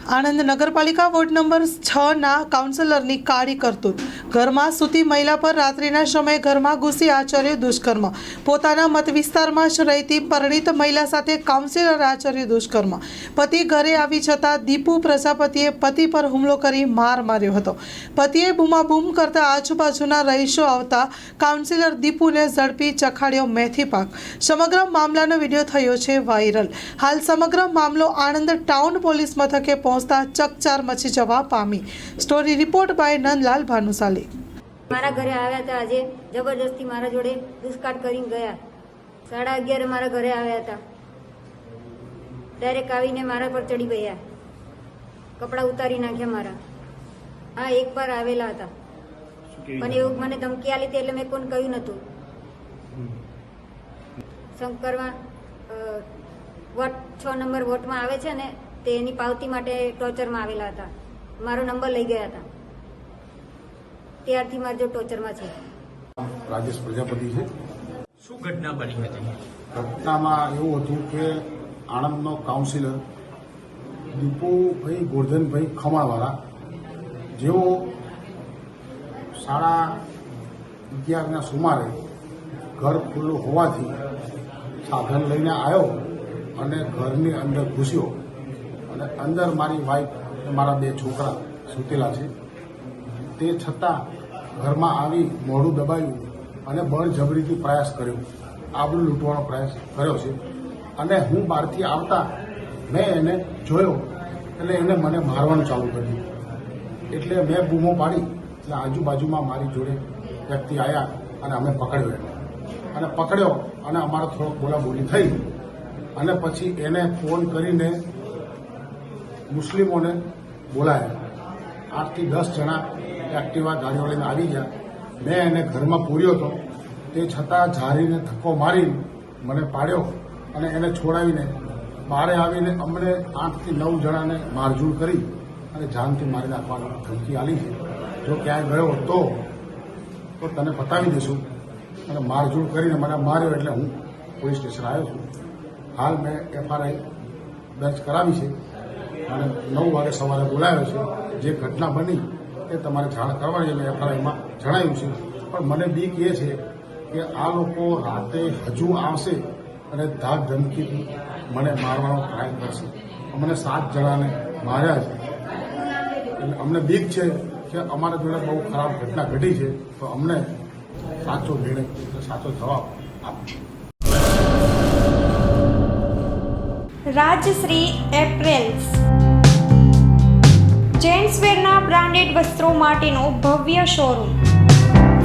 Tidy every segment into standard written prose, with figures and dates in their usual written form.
આણંદ નગરપાલિકા ward number 6ના કાઉન્સિલરની કાળી કરતૂત। ઘરમાં સૂતી મહિલા પર રાત્રિના સમયે ઘરમાં ઘૂસી આચર્યું દુષ્કર્મ। પોતાના મત વિસ્તારમાં જ રહેતી પરિણીત મહિલા સાથે કાઉન્સિલર આચર્યું દુષ્કર્મ। પતિ ઘરે આવી જતાં દીપુ પ્રજાપતિએ પતિ પર હુમલો કરી માર માર્યો હતો। પતિએ બૂમાબૂમ કરતા આજુબાજુના રહીશો આવતા કાઉન્સિલર દીપુને ઝડપી ચખાડ્યો મેથી પાક। સમગ્ર મામલાનો વિડીયો થયો છે વાયરલ। હાલ સમગ્ર મામલો આણંદ ટાઉન પોલીસ મથકે પહોંચતા ચકચાર મચી જવા પામી। Story report by Nandlal Bhanushali. મારા ઘરે આવ્યા હતા આજે જબરદસ્તી મારા જોડે દુષ્કાળ કરીને ગયા। 11:30 મારા ઘરે આવ્યા હતા। ડાયરેક્ટ આવીને મારા પર ચડી ગયા, કપડા ઉતારી નાખ્યા મારા। હા, એક વાર આવેલા હતા પણ એવું મને ધમકી આલી હતી એટલે મેં કોઈને કહ્યું નહોતું। શંકરવા વોટ 6 નંબર વોટમાં આવે છે ને તેની પાવતી માટે ટોર્ચરમાં આવેલા હતા। મારો નંબર લઈ ગયા હતા, ત્યારથી મારો જો ટોર્ચરમાં છે। રાજેશ પ્રજાપતિ છે। શું ઘટના બની હતી? ઘટનામાં એવું હતું કે આણંદનો કાઉન્સિલર દીપુભાઈ ગોરધનભાઈ ખમાવાળા, જેઓ 11:30ના સુમારે ઘર ખુલ્લું હોવાથી સાધન લઈને આવ્યો અને ઘરની અંદર ઘૂસ્યો અને અંદર મારી વાઈફ અને મારા 2 છોકરા સૂતેલા છે। તે છતાં ઘરમાં આવી મોઢું દબાવ્યું અને બળજબરીથી પ્રયાસ કર્યો, આબરૂ લૂંટવાનો પ્રયાસ કર્યો છે। અને હું બહારથી આવતા મેં એને જોયો એટલે એને મને મારવાનું ચાલુ કર્યું। એટલે મેં બૂમો પાડી એટલે આજુબાજુમાં મારી જોડે વ્યક્તિ આવ્યા અને અમે પકડ્યો એને પકડ્યો અને અમારે થોડોક બોલાબોલી થઈ અને પછી એને ફોન કરીને મુસ્લિમોને બોલાયા। 8 થી 10 જણા એક્ટિવા ગાડીઓ લઈને આવી ગયા। મેં એને ઘરમાં પૂર્યો હતો, તે છતાં ઝારીને ધક્કો મારીને મને પાડ્યો અને એને છોડાવીને બહાર આવીને અમને 8 થી 9 જણાને મારઝૂડ કરી અને જાનથી મારી નાખવાની ધમકી આલી છે। જો ક્યાંય ગયો તો તને બતાવી દઈશું। અને મારઝૂડ કરીને મને માર્યો એટલે હું પોલીસ સ્ટેશન આવ્યો છું। હાલ મેં FRI દર્જ કરાવી છે અને 9 વાગે સવારે બોલાવ્યો છે। જે ઘટના બની એ તમારે જાણ કરવાની મેં FRIમાં જણાવ્યું છે। પણ મને બીક એ છે કે આ લોકો રાતે હજુ આવશે અને ધાક ધમકીથી મને મારવાનો ટ્રાય કરશે। અમને 7 જણાને માર્યા છે એટલે અમને બીક છે કે અમારા જોડે બહુ ખરાબ ઘટના ઘટી છે, તો અમને સાચો નિર્ણય, સાચો જવાબ આપો। રાજશ્રી એપ્રેલ્સ જેન્ટ્સવેરના બ્રાન્ડેડ વસ્ત્રો માટેનો ભવ્ય showroom.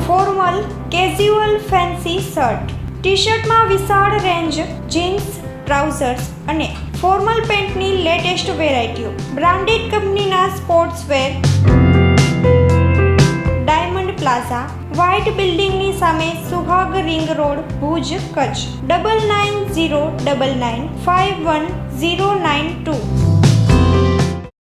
Formal, casual, fancy shirt, T શર્ટમાં વિશાળ રેન્જ, જીન્સ, ટ્રાઉઝર્સ અને ફોર્મલ પેન્ટની લેટેસ્ટ વેરાયટીઓ। બ્રાન્ડેડ કંપનીના સ્પોર્ટ્સવેર। ડાયમંડ પ્લાઝા, વ્હાઇટ બિલ્ડિંગની સામે, સુહાગ રિંગ રોડ, ભુજ, કચ્છ। 9909951092।